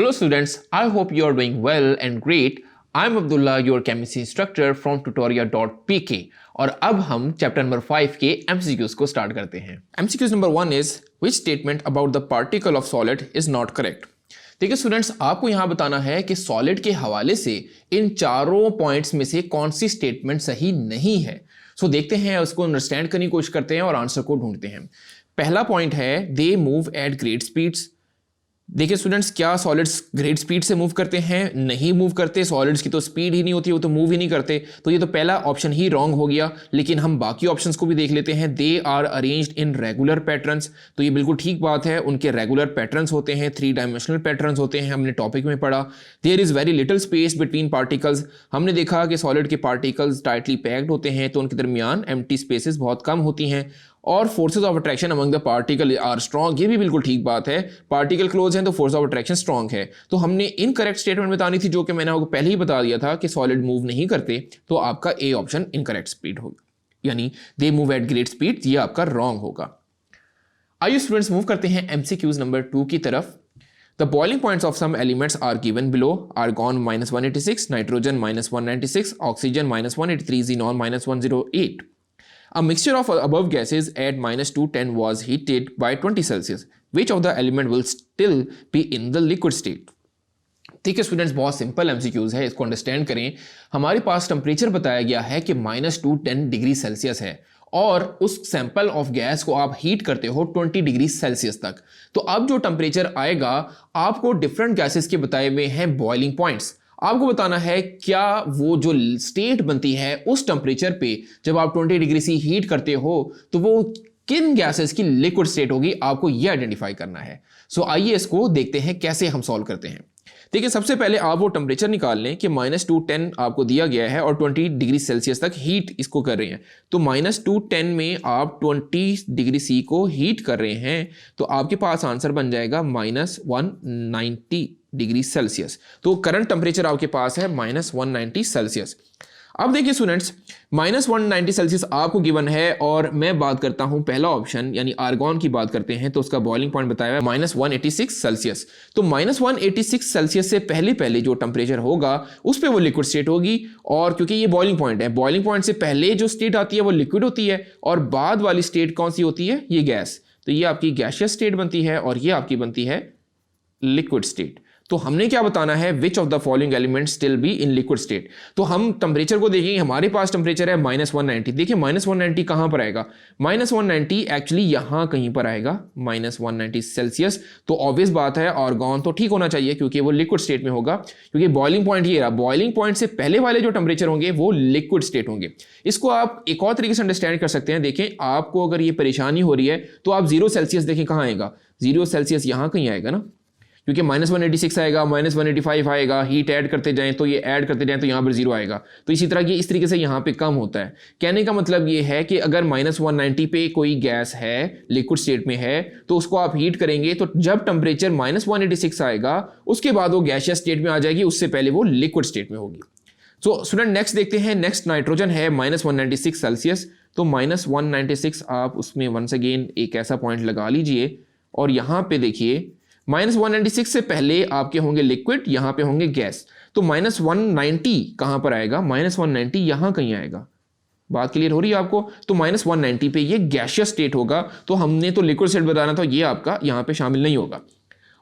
Hello students, I hope you are doing well and great. I'm Abdullah, your chemistry instructor from tutorial.pk और अब हम chapter number 5 के MCQs को start करते हैं। MCQs number 1 is which statement about the particle of solid is not correct। देखिए students, आपको यहाँ बताना है कि सॉलिड के हवाले से इन चारों पॉइंट्स में से कौन सी स्टेटमेंट सही नहीं है। सो देखते हैं, उसको अंडरस्टैंड करने की कोशिश करते हैं और आंसर को ढूंढते हैं। पहला पॉइंट है they move at great speeds. देखिए स्टूडेंट्स, क्या सॉलिड्स ग्रेट स्पीड से मूव करते हैं? नहीं मूव करते। सॉलिड्स की तो स्पीड ही नहीं होती, वो तो मूव ही नहीं करते। तो ये तो पहला ऑप्शन ही रॉन्ग हो गया। लेकिन हम बाकी ऑप्शंस को भी देख लेते हैं। They are arranged in regular patterns, तो ये बिल्कुल ठीक बात है। उनके रेगुलर पैटर्न्स होते हैं, 3 डायमेंशनल पैटर्न्स होते हैं, हमने टॉपिक में पढ़ा। There is very little space between particles, हमने देखा कि सॉलिड के पार्टिकल्स टाइटली पैक्ड होते हैं, तो उनके दरमियान एम्प्टी स्पेसेस बहुत कम होती हैं। और forces of attraction among the particle are strong, ये भी बिल्कुल ठीक बात है। पार्टिकल क्लोज हैं तो फोर्स ऑफ अट्रैक्शन स्ट्रॉन्ग है। तो हमने इनकरेक्ट स्टेटमेंट बतानी थी, जो कि मैंने आपको पहले ही बता दिया था कि सॉलिड मूव नहीं करते, तो आपका ए ऑप्शन इनकरेक्ट स्पीड होगा, यानी they move at great speed, ये आपका रॉन्ग होगा। आइए स्टूडेंट्स मूव करते हैं MCQs नंबर 2 की तरफ। The boiling points of some elements are given below: argon -186, nitrogen -196, oxygen -183, xenon -108. A mixture of above gases at -210 was heated by 20 Celsius. Which of the element will still be in the liquid state? ठीक है students, बहुत simple MCQs है, इसको understand करें। हमारे पास temperature बताया गया है कि -210 डिग्री सेल्सियस है और उस सैंपल ऑफ गैस को आप हीट करते हो 20 डिग्री सेल्सियस तक। तो अब जो टेम्परेचर आएगा, आपको डिफरेंट गैसेस के बताए हुए हैं बॉइलिंग पॉइंट्स। आपको बताना है क्या वो जो स्टेट बनती है उस टेम्परेचर पे, जब आप 20 डिग्री से हीट करते हो, तो वो किन गैसेस की लिक्विड स्टेट होगी, आपको ये आइडेंटिफाई करना है। सो आइए इसको देखते हैं कैसे हम सॉल्व करते हैं। देखिए सबसे पहले आप वो टेम्परेचर निकाल लें कि -210 आपको दिया गया है और 20 डिग्री सेल्सियस तक हीट इसको कर रहे हैं। तो -210 में आप 20 डिग्री सी को हीट कर रहे हैं, तो आपके पास आंसर बन जाएगा -190 डिग्री सेल्सियस। तो करंट टेम्परेचर आपके पास है -190 सेल्सियस। अब देखिए स्टूडेंट्स, -190 सेल्सियस आपको गिवन है और मैं बात करता हूं पहला ऑप्शन यानी आर्गॉन की बात करते हैं, तो उसका बॉइलिंग पॉइंट बताया है -186 सेल्सियस। तो -186 सेल्सियस से पहले पहले जो टेम्परेचर होगा उस पर वो लिक्विड स्टेट होगी। और क्योंकि ये बॉइलिंग पॉइंट है, बॉइलिंग पॉइंट से पहले जो स्टेट आती है वो लिक्विड होती है और बाद वाली स्टेट कौन सी होती है? ये गैस। तो ये आपकी गैसियस स्टेट बनती है और ये आपकी बनती है लिक्विड स्टेट। तो हमने क्या बताना है? Which of the following element still be in liquid state. तो हम टेम्परेचर को देखेंगे, हमारे पास टेम्परेचर है -190। देखिए -190 कहां पर आएगा? -190 एक्चुअली यहां कहीं पर आएगा, -190 सेल्सियस। तो ऑब्वियस बात है आर्गॉन तो ठीक होना चाहिए क्योंकि वो लिक्विड स्टेट में होगा, क्योंकि बॉइलिंग पॉइंट ये रहा। बॉइलिंग पॉइंट से पहले वाले जो टेम्परेचर होंगे वो लिक्विड स्टेट होंगे। इसको आप एक और तरीके से अंडरस्टैंड कर सकते हैं। देखें, आपको अगर ये परेशानी हो रही है तो आप 0 सेल्सियस देखें कहां आएगा? 0 सेल्सियस यहां कहीं आएगा ना, क्योंकि -186 आएगा, -185 आएगा, हीट ऐड करते जाएं तो ये ऐड करते जाएं तो यहाँ पर 0 आएगा। तो इसी तरह ये इस तरीके से यहाँ पे कम होता है। कहने का मतलब ये है कि अगर -190 पे कोई गैस है, लिक्विड स्टेट में है, तो उसको आप हीट करेंगे तो जब टेम्परेचर -186 आएगा उसके बाद वो गैसियस स्टेट में आ जाएगी, उससे पहले वो लिक्विड स्टेट में होगी। सो स्टूडेंट नेक्स्ट देखते हैं। नेक्स्ट नाइट्रोजन है -196 सेल्सियस। तो -196 आप उसमें वंस अगेन एक ऐसा पॉइंट लगा लीजिए और यहाँ पे देखिए -196 से पहले आपके होंगे लिक्विड, यहां पे होंगे गैस। तो -190 कहां पर आएगा? -190 यहां कहीं आएगा। बात क्लियर हो रही है आपको? तो -190 पे ये गैसियस स्टेट होगा। तो हमने तो लिक्विड स्टेट बताना था, ये आपका यहां पे शामिल नहीं होगा।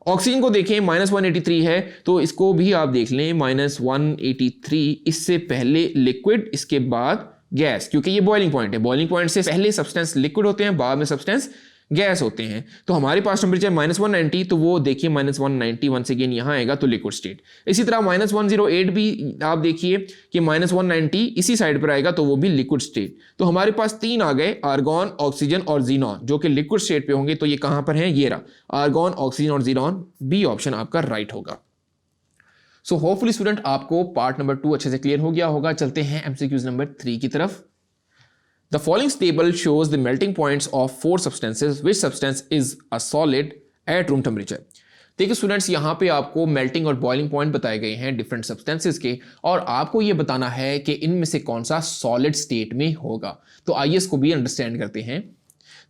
ऑक्सीजन को देखें, -183 है, तो इसको भी आप देख लें, -183 इससे पहले लिक्विड, इसके बाद गैस, क्योंकि ये बॉइलिंग पॉइंट है। बॉइलिंग पॉइंट से पहले सब्सटेंस लिक्विड होते हैं, बाद में सब्सटेंस गैस होते हैं। तो हमारे पास टेम्परेचर -190, तो वो देखिए -190 वंस अगेन यहां आएगा तो लिक्विड स्टेट। इसी तरह -108 भी आप देखिए कि -190 इसी साइड पर आएगा तो वो भी लिक्विड स्टेट। तो हमारे पास 3 आ गए, आर्गॉन, ऑक्सीजन और जीनॉन, जो कि लिक्विड स्टेट पे होंगे। तो ये कहां पर है? ये रहा, आर्गॉन, ऑक्सीजन और जीनॉन। बी ऑप्शन आपका राइट होगा। सो होपफुली स्टूडेंट आपको पार्ट नंबर 2 अच्छे से क्लियर हो गया होगा। चलते हैं MCQs नंबर 3 की तरफ। The following table shows the melting points of 4 substances. Which substance is a solid at room temperature? देखिए स्टूडेंट्स, यहाँ पे आपको मेल्टिंग और बॉइलिंग पॉइंट बताए गए हैं डिफरेंट सब्सटेंसेस के, और आपको ये बताना है कि इनमें से कौन सा सॉलिड स्टेट में होगा। तो आइए इसको भी अंडरस्टैंड करते हैं।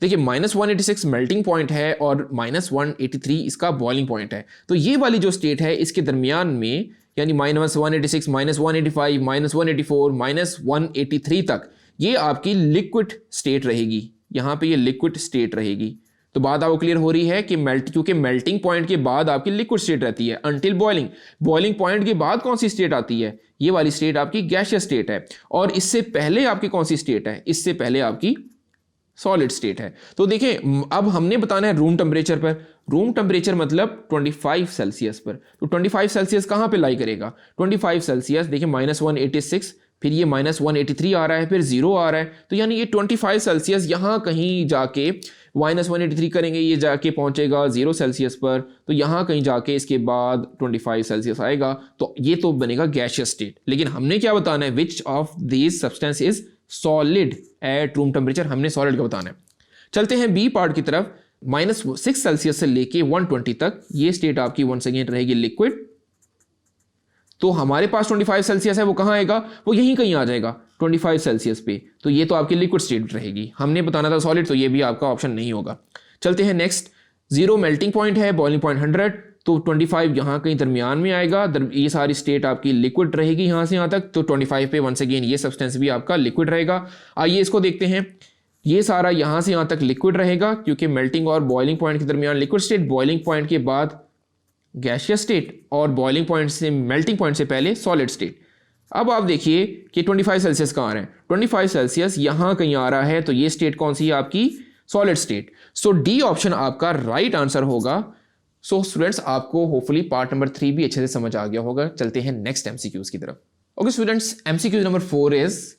देखिए -186 मेल्टिंग पॉइंट है और -183 इसका बॉइलिंग पॉइंट है। तो ये वाली जो स्टेट है इसके दरमियान में, यानी -186, -185, -184, -183 तक, ये आपकी लिक्विड स्टेट रहेगी। यहाँ पे ये लिक्विड स्टेट रहेगी। तो बात आपको क्लियर हो रही है कि क्योंकि मेल्टिंग पॉइंट के बाद आपकी लिक्विड स्टेट रहती है अंटिल बॉइलिंग। बॉइलिंग पॉइंट के बाद कौन सी स्टेट आती है? ये वाली स्टेट आपकी गैसियस स्टेट है। और इससे पहले आपकी कौन सी स्टेट है? इससे पहले आपकी सॉलिड स्टेट है। तो देखिए अब हमने बताना है रूम टेम्परेचर पर। रूम टेम्परेचर मतलब 25 सेल्सियस पर। तो 25 सेल्सियस कहाँ पे लाई करेगा? 25 सेल्सियस देखिए -186, फिर ये -183 आ रहा है, फिर 0 आ रहा है। तो यानी ये 25 सेल्सियस यहाँ कहीं जाके -183 करेंगे, ये जाके पहुंचेगा 0 सेल्सियस पर। तो यहाँ कहीं जाके इसके बाद 25 सेल्सियस आएगा। तो ये तो बनेगा गैसियस स्टेट। लेकिन हमने क्या बताना है? Which of these substance is solid at room temperature, हमने सॉलिड का बताना है। चलते हैं बी पार्ट की तरफ। -6 सेल्सियस से लेके 120 तक ये स्टेट आपकी वंस अगेन रहेगी लिक्विड। तो हमारे पास 25 सेल्सियस है, वो कहाँ आएगा? वो यहीं कहीं आ जाएगा 25 सेल्सियस पे। तो ये तो आपकी लिक्विड स्टेट रहेगी। हमने बताना था सॉलिड, तो ये भी आपका ऑप्शन नहीं होगा। चलते हैं नेक्स्ट। 0 मेल्टिंग पॉइंट है, बॉइलिंग पॉइंट 100, तो 25 यहाँ कहीं दरमियान में आएगा। ये सारी स्टेट आपकी लिक्विड रहेगी यहाँ से यहाँ तक। तो 25 पे वंस अगेन ये सब्सटेंस भी आपका लिक्विड रहेगा। आइए इसको देखते हैं। ये सारा यहाँ से यहाँ तक लिक्विड रहेगा क्योंकि मेल्टिंग और बॉइलिंग पॉइंट के दरमियान लिक्विड स्टेट, बॉइलिंग पॉइंट के बाद गैसियस स्टेट और बॉइलिंग पॉइंट से मेल्टिंग पॉइंट से पहले सॉलिड स्टेट। अब आप देखिए कि 25 सेल्सियस कहाँ आ रहा है? 25 सेल्सियस यहाँ कहीं आ रहा है। तो ये स्टेट कौन सी है आपकी? Solid state. So D option आपका राइट आंसर होगा। सो स्टूडेंट्स आपको होपफुली पार्ट नंबर 3 भी अच्छे से समझ आ गया होगा। चलते हैं नेक्स्ट एमसीक्यूज की तरफ। Okay students, MCQs number 4 is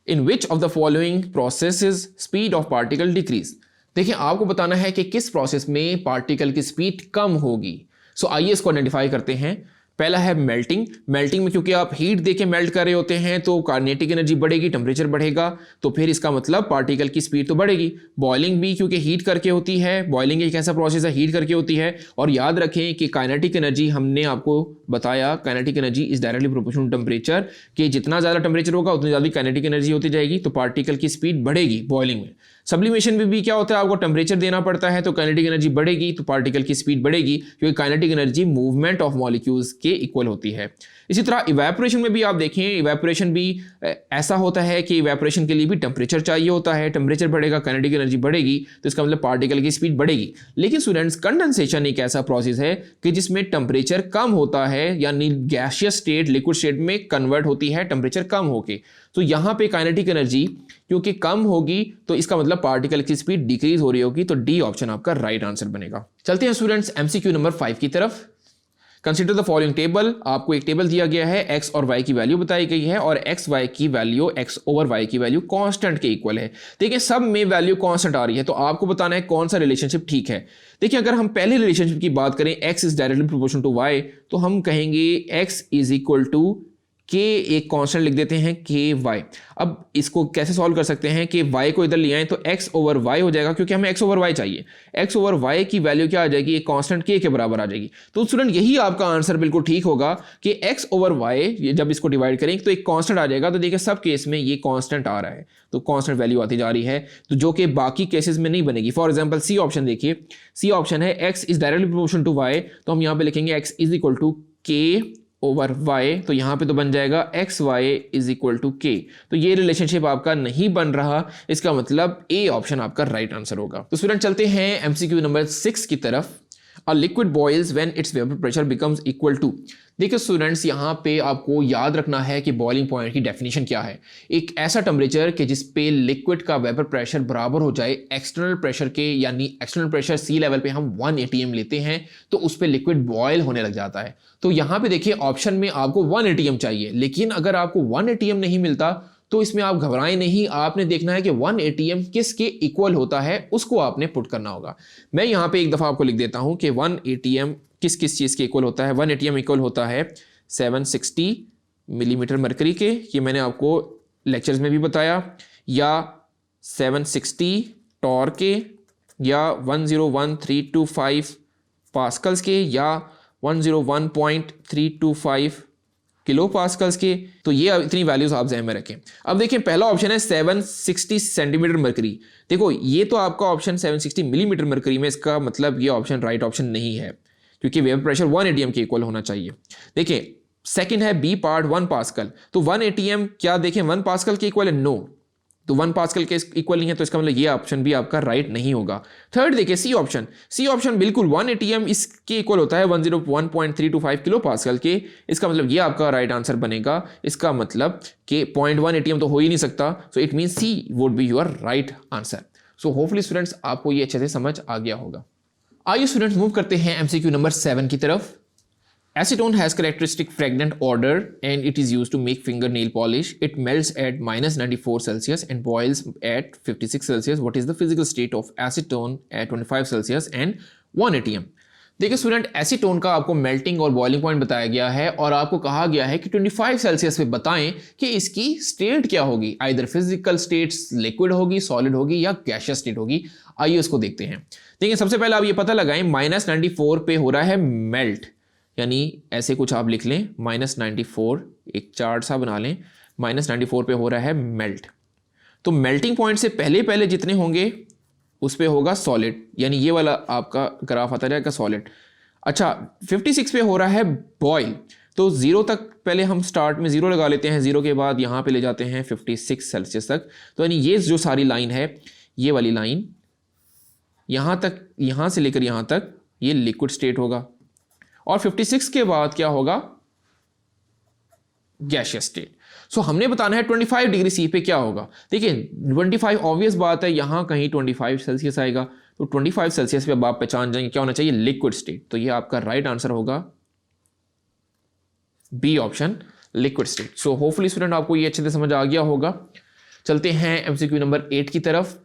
in which of the following processes speed of particle decrease. देखिए आपको बताना है कि किस प्रोसेस में पार्टिकल की स्पीड कम होगी। सो आइए इसको आइडेंटिफाई करते हैं। पहला है मेल्टिंग। मेल्टिंग में क्योंकि आप हीट देके मेल्ट कर रहे होते हैं तो काइनेटिक एनर्जी बढ़ेगी, टेम्परेचर बढ़ेगा, तो फिर इसका मतलब पार्टिकल की स्पीड तो बढ़ेगी। बॉइलिंग भी क्योंकि हीट करके होती है, बॉइलिंग एक ऐसा प्रोसेस है हीट करके होती है। और याद रखें कि काइनेटिक एनर्जी हमने आपको बताया, kinetic energy is directly proportional to temperature, कि जितना ज़्यादा टेम्परेचर होगा उतनी ज़्यादा काइनेटिक एनर्जी होती जाएगी, तो पार्टिकल की स्पीड बढ़ेगी बॉइलिंग में। सब्लिमेशन में भी क्या होता है? आपको टेम्परेचर देना पड़ता है तो काइनेटिक एनर्जी बढ़ेगी, तो पार्टिकल की स्पीड बढ़ेगी क्योंकि kinetic energy movement of molecules के इक्वल होती है। इसी तरह इवेपोरेशन में भी आप देखें, इवेपोरेशन भी ऐसा होता है कि इवेपोरेशन के लिए भी टेम्परेचर चाहिए होता है। टेम्परेचर बढ़ेगा, काइनेटिक एनर्जी बढ़ेगी, तो इसका मतलब पार्टिकल की स्पीड बढ़ेगी। लेकिन स्टूडेंट्स, कंडेंसेशन एक ऐसा प्रोसेस है कि जिसमें टेम्परेचर कम होता है, यानी गैसियस स्टेट लिक्विड स्टेट में कन्वर्ट होती है टेम्परेचर कम होके। तो यहाँ पे काइनेटिक एनर्जी क्योंकि कम होगी तो इसका मतलब पार्टिकल की स्पीड डिक्रीज हो रही होगी। तो डी ऑप्शन आपका राइट आंसर बनेगा। चलते हैं स्टूडेंट्स एमसीक्यू नंबर 5 की तरफ। Consider the following table. आपको एक टेबल दिया गया है, एक्स और वाई की वैल्यू बताई गई है और एक्स वाई की वैल्यू, एक्स ओवर वाई की वैल्यू कांस्टेंट के इक्वल है। देखिए सब में वैल्यू कांस्टेंट आ रही है, तो आपको बताना है कौन सा रिलेशनशिप ठीक है। देखिए अगर हम पहले रिलेशनशिप की बात करें, x is directly proportional to y, तो हम कहेंगे एक्स इज इक्वल टू के, एक कांस्टेंट लिख देते हैं के वाई। अब इसको कैसे सॉल्व कर सकते हैं कि वाई को इधर ले आए तो एक्स ओवर वाई हो जाएगा, क्योंकि हमें एक्स ओवर वाई चाहिए। एक्स ओवर वाई की वैल्यू क्या आ जाएगी? एक कांस्टेंट के बराबर आ जाएगी। तो स्टूडेंट यही आपका आंसर बिल्कुल ठीक होगा कि एक्स ओवर वाई जब इसको डिवाइड करेंगे तो एक कांस्टेंट आ जाएगा। तो देखिए सब केस में ये कांस्टेंट आ रहा है, तो कांस्टेंट वैल्यू आती जा रही है, तो जो कि बाकी केसेस में नहीं बनेगी। फॉर एग्जांपल सी ऑप्शन देखिए, सी ऑप्शन है x is directly proportional to y, तो हम यहाँ पे लिखेंगे x is equal to k over y, तो यहाँ पे तो बन जाएगा x y is equal to k. तो ये रिलेशनशिप आपका नहीं बन रहा, इसका मतलब ए ऑप्शन आपका राइट आंसर होगा। तो स्टूडेंट चलते हैं एमसीक्यू नंबर 6 की तरफ। A liquid boils when its vapour pressure becomes equal to. देखिए स्टूडेंट्स, यहाँ पे आपको याद रखना है कि बॉइलिंग पॉइंट की डेफिनेशन क्या है। एक ऐसा टेम्परेचर कि जिस पे लिक्विड का वेपर प्रेशर बराबर हो जाए एक्सटर्नल प्रेशर के, यानी एक्सटर्नल प्रेशर सी लेवल पे हम 1 atm लेते हैं तो उस पे लिक्विड बॉयल होने लग जाता है। तो यहाँ पे देखिए ऑप्शन में आपको 1 atm चाहिए, लेकिन अगर आपको 1 atm नहीं मिलता तो इसमें आप घबराएं नहीं, आपने देखना है कि 1 atm किसके इक्वल होता है, उसको आपने पुट करना होगा। मैं यहाँ पे एक दफ़ा आपको लिख देता हूँ कि 1 atm किस किस चीज़ के इक्वल होता है। 1 atm इक्वल होता है 760 मिलीमीटर मरकरी के, ये मैंने आपको लेक्चर्स में भी बताया, या 760 टॉर के, या 101325 पास्कल्स के, या 101.325 किलो पास्कल्स के, तो ये इतनी वैल्यूज आप ध्यान में रखें। अब देखिए पहला ऑप्शन है 760 सेंटीमीटर मरकरी। देखो ये तो आपका ऑप्शन 760 मिलीमीटर मरकरी में, इसका मतलब ये ऑप्शन राइट ऑप्शन नहीं है, क्योंकि वेपर प्रेशर 1 एटीएम के इक्वल होना चाहिए। देखिए सेकंड है बी पार्ट 1 पास्कल, तो 1 एटीएम क्या देखें 1 पास्कल के इक्वल है? नो, तो 1 पास्कल के इक्वल नहीं है, तो इसका मतलब ये ऑप्शन भी आपका राइट नहीं होगा। थर्ड देखिए सी ऑप्शन, सी ऑप्शन बिल्कुल 1 एटीएम इसके इक्वल होता है 101.325 किलो पास्कल के, इसका मतलब ये आपका राइट आंसर बनेगा। इसका मतलब कि 0.1 एटीएम तो हो ही नहीं सकता, so it mean C would be your right answer. So hopefully students आपको ये अच्छे से समझ आ गया होगा। आइए स्टूडेंट्स मूव करते हैं एमसीक्यू नंबर 7 की तरफ। Acetone has characteristic fragrant odor and it is used to make fingernail polish. It melts at -94 Celsius and boils at 56 Celsius. What is the physical state of acetone at 25 Celsius and 1 atm? देखिए student acetone का आपको melting और boiling point बताया गया है और आपको कहा गया है कि 25 सेल्सियस पे बताएं कि इसकी स्टेट क्या होगी, आइदर फिजिकल स्टेट लिक्विड होगी, सॉलिड होगी या गैसियस स्टेट होगी। आइए उसको देखते हैं। देखिए सबसे पहले आप ये पता लगाएं -94 पे हो रहा है मेल्ट, यानी ऐसे कुछ आप लिख लें -94, एक चार्ट सा बना लें, -94 पे हो रहा है मेल्ट। तो मेल्टिंग पॉइंट से पहले पहले जितने होंगे उस पे होगा सॉलिड, यानी ये वाला आपका ग्राफ आता रहेगा सॉलिड। अच्छा 56 पे हो रहा है बॉयल, तो 0 तक पहले हम स्टार्ट में 0 लगा लेते हैं, 0 के बाद यहाँ पे ले जाते हैं 56 सेल्सियस तक। तो यानी ये जो सारी लाइन है, ये वाली लाइन यहाँ तक, यहाँ से लेकर यहाँ तक ये लिक्विड स्टेट होगा और 56 के बाद क्या होगा? Gaseous state. सो हमने बताना है 25 डिग्री सी पे क्या होगा। देखिए 25 ऑब्वियस बात है, यहां कहीं 25 सेल्सियस आएगा, तो 25 सेल्सियस पे अब आप पहचान जाएंगे क्या होना चाहिए? Liquid state. तो ये आपका राइट आंसर होगा B option, liquid state. So hopefully student आपको ये अच्छे से समझ आ गया होगा। चलते हैं एमसीक्यू नंबर 8 की तरफ।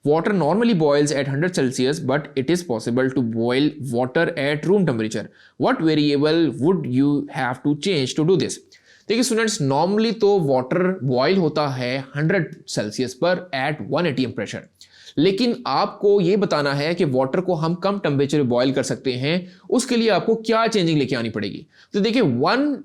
Water normally boils at 100 Celsius, but it is possible to boil water at room temperature. What variable would you have to change to do this? देखिए स्टूडेंट्स, नॉर्मली तो वाटर बॉयल होता है 100 Celsius पर eight 1 ATM pressure, लेकिन आपको ये बताना है कि वाटर को हम कम टेम्परेचर पे बॉयल कर सकते हैं, उसके लिए आपको क्या चेंजिंग लेके आनी पड़ेगी। तो देखिए 1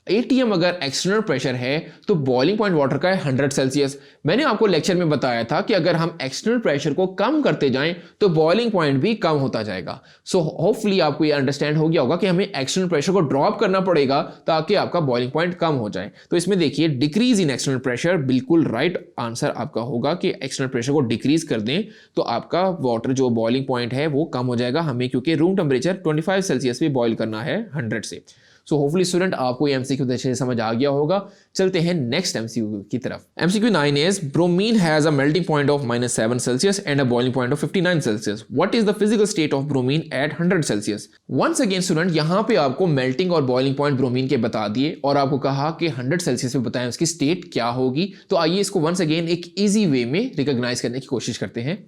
एटीएम अगर एक्सटर्नल प्रेशर है तो बॉइलिंग पॉइंट वाटर का है 100 सेल्सियस। मैंने आपको लेक्चर में बताया था कि अगर हम एक्सटर्नल प्रेशर को कम करते जाएं तो बॉइलिंग पॉइंट भी कम होता जाएगा। सो होपफुली आपको ये अंडरस्टैंड हो गया होगा कि हमें एक्सटर्नल प्रेशर को ड्रॉप करना पड़ेगा ताकि आपका बॉइलिंग पॉइंट कम हो जाए। तो इसमें देखिए डिक्रीज इन एक्सटर्नल प्रेशर बिल्कुल राइट आंसर आपका होगा कि एक्सटर्नल प्रेशर को डिक्रीज कर दें तो आपका वाटर जो बॉइलिंग पॉइंट है वो कम हो जाएगा हमें, क्योंकि रूम टेम्परेचर 25 सेल्सियस पे बॉइल करना है 100 से। सो होपफुली स्टूडेंट आपको ये एमसीक्यू अच्छे से समझ आ गया होगा। चलते हैं नेक्स्ट एमसीक्यू की तरफ। MCQ 9 is bromine has a melting point of -7 Celsius and a boiling point of 59 Celsius. What is the physical state of bromine at 100 Celsius? Once again student, यहाँ पे आपको मेल्टिंग और बॉइलिंग पॉइंट ब्रोमीन के बता दिए और आपको कहा कि 100 सेल्सियस पे बताएं उसकी स्टेट क्या होगी। तो आइए इसको वंस अगेन एक ईजी वे में रिकॉग्नाइज करने की कोशिश करते हैं।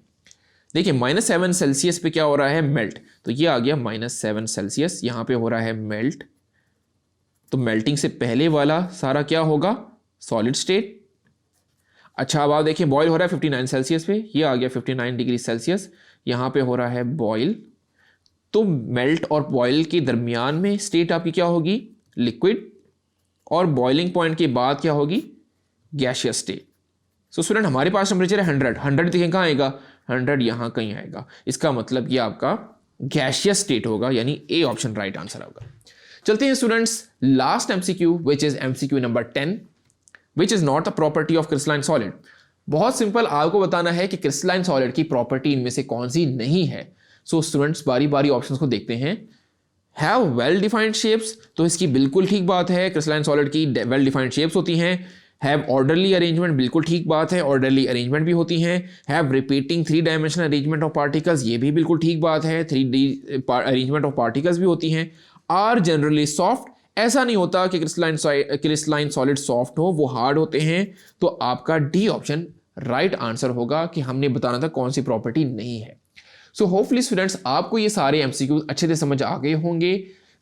देखिए -7 सेल्सियस पे क्या हो रहा है? मेल्ट। तो ये आ गया -7 सेल्सियस, यहाँ पे हो रहा है मेल्ट। तो मेल्टिंग से पहले वाला सारा क्या होगा? Solid state. अच्छा अब आप देखिए बॉयल हो रहा है 59 सेल्सियस पे, ये आ गया 59 डिग्री सेल्सियस, यहाँ पे हो रहा है बॉयल। तो मेल्ट और बॉयल के दरमियान में स्टेट आपकी क्या होगी? लिक्विड। और बॉइलिंग पॉइंट के बाद क्या होगी? Gaseous state. सो स्टूडेंट हमारे पास टेम्परेचर है 100 देखिए कहाँ आएगा? 100 यहाँ कहीं आएगा। इसका मतलब ये आपका गैसियस स्टेट होगा, यानी ए ऑप्शन राइट आंसर होगा। चलते हैं students last MCQ which is MCQ number 10, which is not a property of crystalline solid. बहुत सिंपल, आपको बताना है कि क्रिस्टलाइन सॉलिड की प्रॉपर्टी इनमें से कौन सी नहीं है। सो स्टूडेंट्स बारी बारी ऑप्शंस को देखते हैं। हैव वेल डिफाइंड शेप्स, तो इसकी बिल्कुल ठीक बात है, क्रिस्टलाइन सॉलिड की वेल डिफाइंड शेप्स होती हैं। हैव ऑर्डरली अरेंजमेंट, बिल्कुल ठीक बात है, ऑर्डरली अरेंजमेंट भी होती हैं। Have repeating 3 dimensional arrangement of particles, ये भी बिल्कुल ठीक बात है, 3D अरेंजमेंट ऑफ पार्टिकल्स भी होती हैं। आर जनरली सॉफ्ट, ऐसा नहीं होता कि क्रिस्टलाइन सॉलिड सॉफ्ट हो, वो हार्ड होते हैं। तो आपका डी ऑप्शन राइट आंसर होगा कि हमने बताना था कौन सी प्रॉपर्टी नहीं है। सो होपफुली स्टूडेंट्स आपको ये सारे एमसीक्यू अच्छे से समझ आ गए होंगे।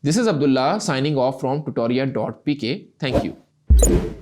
This is Abdullah signing off from tutoria.pk। Thank you.